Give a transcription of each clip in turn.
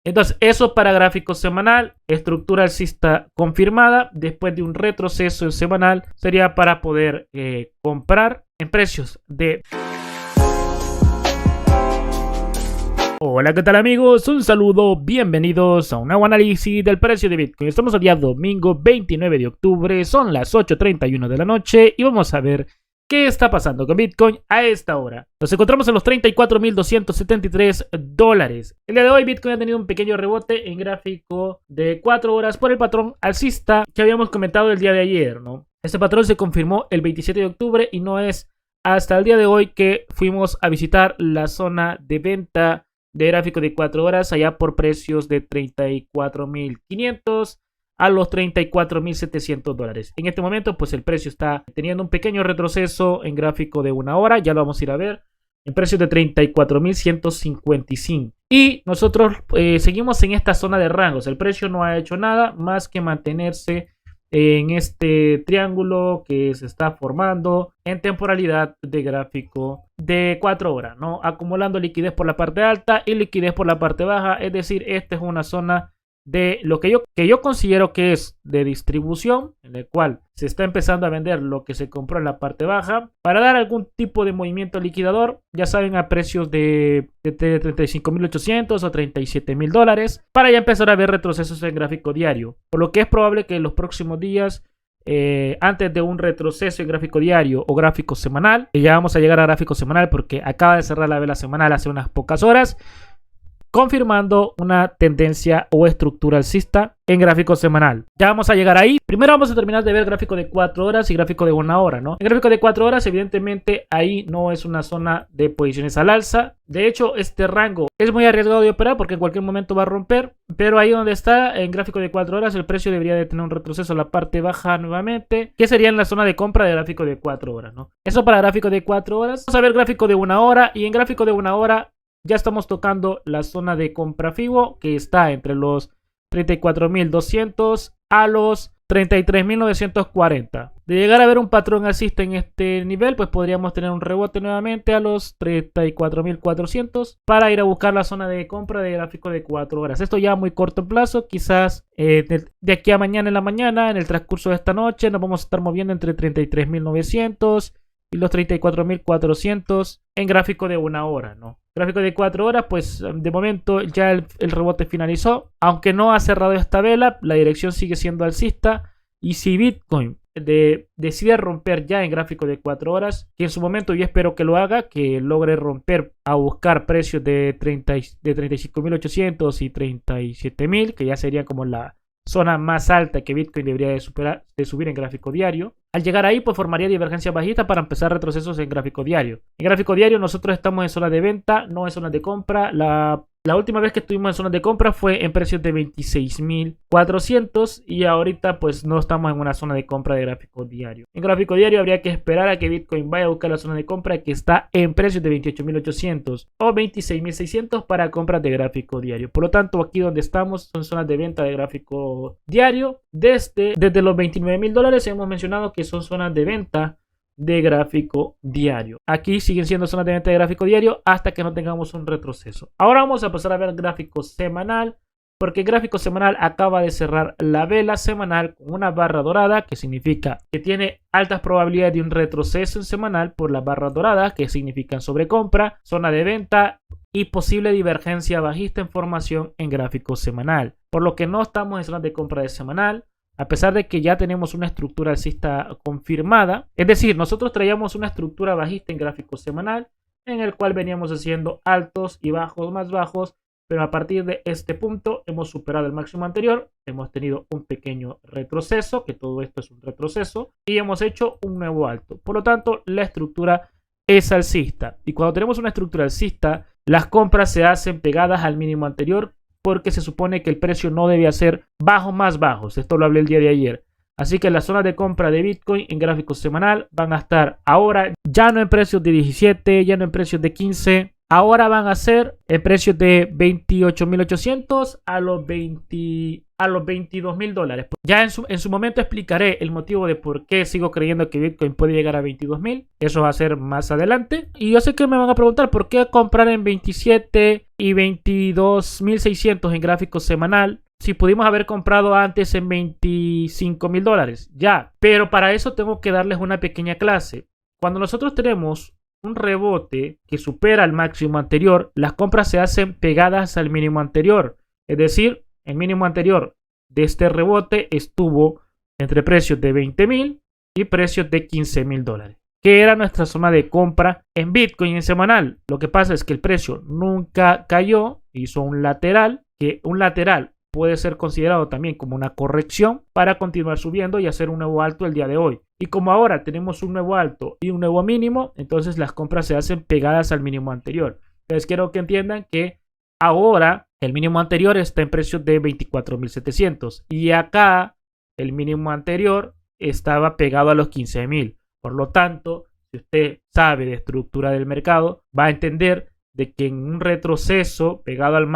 Entonces, eso para gráfico semanal, estructura alcista confirmada. Después de un retroceso en semanal, sería para poder comprar en precios de... Hola, ¿qué tal amigos? Un saludo, bienvenidos a un nuevo análisis del precio de Bitcoin. Estamos el día domingo 29 de octubre, son las 8:31 de la noche y vamos a ver qué está pasando con Bitcoin a esta hora. Nos encontramos en los $34.273. El día de hoy Bitcoin ha tenido un pequeño rebote en gráfico de 4 horas por el patrón alcista que habíamos comentado el día de ayer, ¿no? Este patrón se confirmó el 27 de octubre y no es hasta el día de hoy que fuimos a visitar la zona de venta de gráfico de 4 horas allá por precios de 34.500 a los $34.700. En este momento pues el precio está teniendo un pequeño retroceso en gráfico de 1 hora, ya lo vamos a ir a ver, en precios de 34.155. Y nosotros seguimos en esta zona de rangos, el precio no ha hecho nada más que mantenerse en este triángulo que se está formando en temporalidad de gráfico de 4 horas, ¿no? Acumulando liquidez por la parte alta y liquidez por la parte baja, es decir, esta es una zona de lo que yo considero que es de distribución, en el cual se está empezando a vender lo que se compró en la parte baja para dar algún tipo de movimiento liquidador, ya saben, a precios de 35.800 o $37.000, para ya empezar a ver retrocesos en gráfico diario, por lo que es probable que en los próximos días, antes de un retroceso en gráfico diario o gráfico semanal, ya vamos a llegar a gráfico semanal porque acaba de cerrar la vela semanal hace unas pocas horas, confirmando una tendencia o estructura alcista en gráfico semanal. Ya vamos a llegar ahí. Primero vamos a terminar de ver gráfico de 4 horas y gráfico de 1 hora, ¿no? En gráfico de 4 horas, evidentemente, ahí no es una zona de posiciones al alza. De hecho, este rango es muy arriesgado de operar porque en cualquier momento va a romper. Pero ahí donde está, en gráfico de 4 horas, el precio debería de tener un retroceso a la parte baja nuevamente, que sería en la zona de compra de gráfico de 4 horas, ¿no? Eso para gráfico de 4 horas. Vamos a ver gráfico de 1 hora y en gráfico de 1 hora ya estamos tocando la zona de compra FIBO que está entre los 34.200 a los 33.940. De llegar a ver un patrón alcista en este nivel, pues podríamos tener un rebote nuevamente a los 34.400 para ir a buscar la zona de compra de gráfico de 4 horas. Esto ya a muy corto plazo, quizás de aquí a mañana en la mañana, en el transcurso de esta noche, nos vamos a estar moviendo entre 33.900 y los 34.400 en gráfico de 1 hora, ¿no? Gráfico de 4 horas, pues de momento ya el rebote finalizó. Aunque no ha cerrado esta vela, la dirección sigue siendo alcista. Y si Bitcoin decide romper ya en gráfico de 4 horas, que en su momento yo espero que lo haga, que logre romper a buscar precios de 35.800 y 37.000, que ya sería como la zona más alta que Bitcoin debería de subir en gráfico diario. Al llegar ahí, pues formaría divergencia bajista para empezar retrocesos en gráfico diario. En gráfico diario nosotros estamos en zona de venta, no en zona de compra. La última vez que estuvimos en zona de compra fue en precios de 26.400 y ahorita pues no estamos en una zona de compra de gráfico diario. En gráfico diario habría que esperar a que Bitcoin vaya a buscar la zona de compra que está en precios de 28.800 o 26.600 para compras de gráfico diario. Por lo tanto, aquí donde estamos son zonas de venta de gráfico diario. Desde los $29.000 hemos mencionado que son zonas de venta de gráfico diario. Aquí siguen siendo zonas de venta de gráfico diario hasta que no tengamos un retroceso. Ahora vamos a pasar a ver gráfico semanal, porque el gráfico semanal acaba de cerrar la vela semanal con una barra dorada, que significa que tiene altas probabilidades de un retroceso en semanal por las barras doradas, que significan sobrecompra, zona de venta y posible divergencia bajista en formación en gráfico semanal. Por lo que no estamos en zonas de compra de semanal, a pesar de que ya tenemos una estructura alcista confirmada. Es decir, nosotros traíamos una estructura bajista en gráfico semanal, en el cual veníamos haciendo altos y bajos más bajos, pero a partir de este punto hemos superado el máximo anterior, hemos tenido un pequeño retroceso, que todo esto es un retroceso, y hemos hecho un nuevo alto. Por lo tanto, la estructura es alcista. Y cuando tenemos una estructura alcista, las compras se hacen pegadas al mínimo anterior, porque se supone que el precio no debe ser bajos más bajos. Esto lo hablé el día de ayer. Así que las zonas de compra de Bitcoin en gráfico semanal van a estar ahora ya no en precios de 17, ya no en precios de 15, ahora van a ser en precios de 28.800 a los 22.000 dólares. Ya en su momento explicaré el motivo de por qué sigo creyendo que Bitcoin puede llegar a 22.000. Eso va a ser más adelante. Y yo sé que me van a preguntar por qué comprar en 27 y 22.600 en gráfico semanal si pudimos haber comprado antes en 25.000 dólares. Ya, pero para eso tengo que darles una pequeña clase. Cuando nosotros tenemos un rebote que supera el máximo anterior, las compras se hacen pegadas al mínimo anterior. Es decir, el mínimo anterior de este rebote estuvo entre precios de 20.000 y precios de 15.000 dólares, que era nuestra zona de compra en Bitcoin en semanal. Lo que pasa es que el precio nunca cayó, hizo un lateral, que un lateral puede ser considerado también como una corrección para continuar subiendo y hacer un nuevo alto el día de hoy. Y como ahora tenemos un nuevo alto y un nuevo mínimo, entonces las compras se hacen pegadas al mínimo anterior. Entonces quiero que entiendan que ahora el mínimo anterior está en precios de 24.700 y acá el mínimo anterior estaba pegado a los 15.000. Por lo tanto, si usted sabe de estructura del mercado, va a entender de que en un retroceso pegado al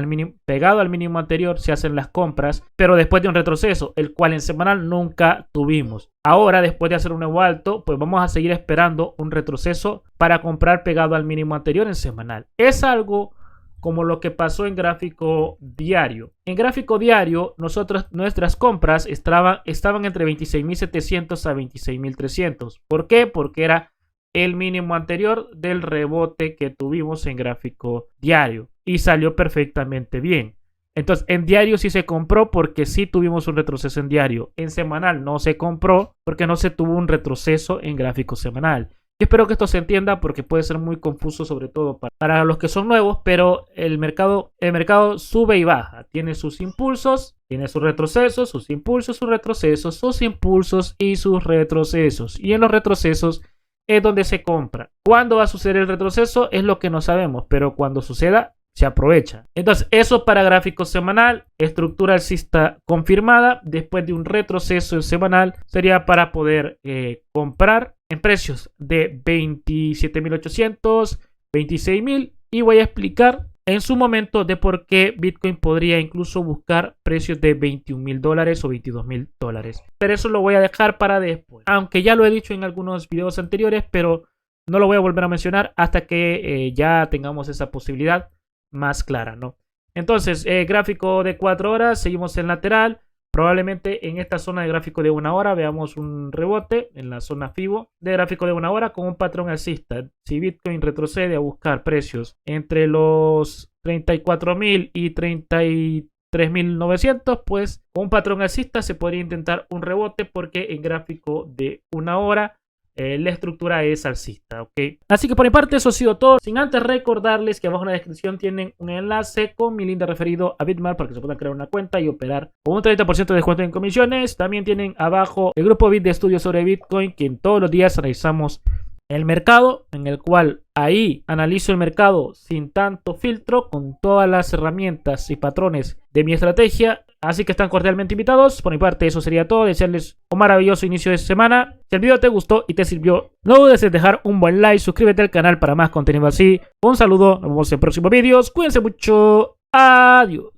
mínimo anterior se hacen las compras, pero después de un retroceso, el cual en semanal nunca tuvimos. Ahora, después de hacer un nuevo alto, pues vamos a seguir esperando un retroceso para comprar pegado al mínimo anterior en semanal. Es algo como lo que pasó en gráfico diario. En gráfico diario, nuestras compras estaban entre 26.700 a 26.300. ¿Por qué? Porque era el mínimo anterior del rebote que tuvimos en gráfico diario y salió perfectamente bien. Entonces en diario sí se compró porque sí tuvimos un retroceso en diario. En semanal no se compró porque no se tuvo un retroceso en gráfico semanal. Yo espero que esto se entienda porque puede ser muy confuso, sobre todo para los que son nuevos, pero el mercado sube y baja, tiene sus impulsos, tiene sus retrocesos, sus impulsos, sus retrocesos, sus impulsos y sus retrocesos. Y en los retrocesos es donde se compra. ¿Cuándo va a suceder el retroceso? Es lo que no sabemos, pero cuando suceda se aprovecha. Entonces, eso para gráfico semanal, estructura alcista confirmada después de un retroceso en semanal, sería para poder comprar en precios de 27.800, 26.000 y voy a explicar en su momento de por qué Bitcoin podría incluso buscar precios de 21.000 dólares o 22.000 dólares. Pero eso lo voy a dejar para después. Aunque ya lo he dicho en algunos videos anteriores, pero no lo voy a volver a mencionar hasta que ya tengamos esa posibilidad más clara, ¿no? Entonces, gráfico de 4 horas, seguimos en lateral. Probablemente en esta zona de gráfico de 1 hora veamos un rebote en la zona FIBO de gráfico de 1 hora con un patrón alcista. Si Bitcoin retrocede a buscar precios entre los 34.000 y 33.900, pues con un patrón alcista se podría intentar un rebote porque en gráfico de 1 hora la estructura es alcista, ¿ok? Así que por mi parte eso ha sido todo. Sin antes recordarles que abajo en la descripción tienen un enlace con mi link de referido a Bitmart para que se puedan crear una cuenta y operar con un 30% de descuento en comisiones. También tienen abajo el grupo Bit de estudio sobre Bitcoin, que en todos los días analizamos el mercado, en el cual ahí analizo el mercado sin tanto filtro, con todas las herramientas y patrones de mi estrategia. Así que están cordialmente invitados. Por mi parte eso sería todo. Desearles un maravilloso inicio de semana. Si el video te gustó y te sirvió, no dudes en dejar un buen like, suscríbete al canal para más contenido así. Un saludo, nos vemos en próximos vídeos. Cuídense mucho. Adiós.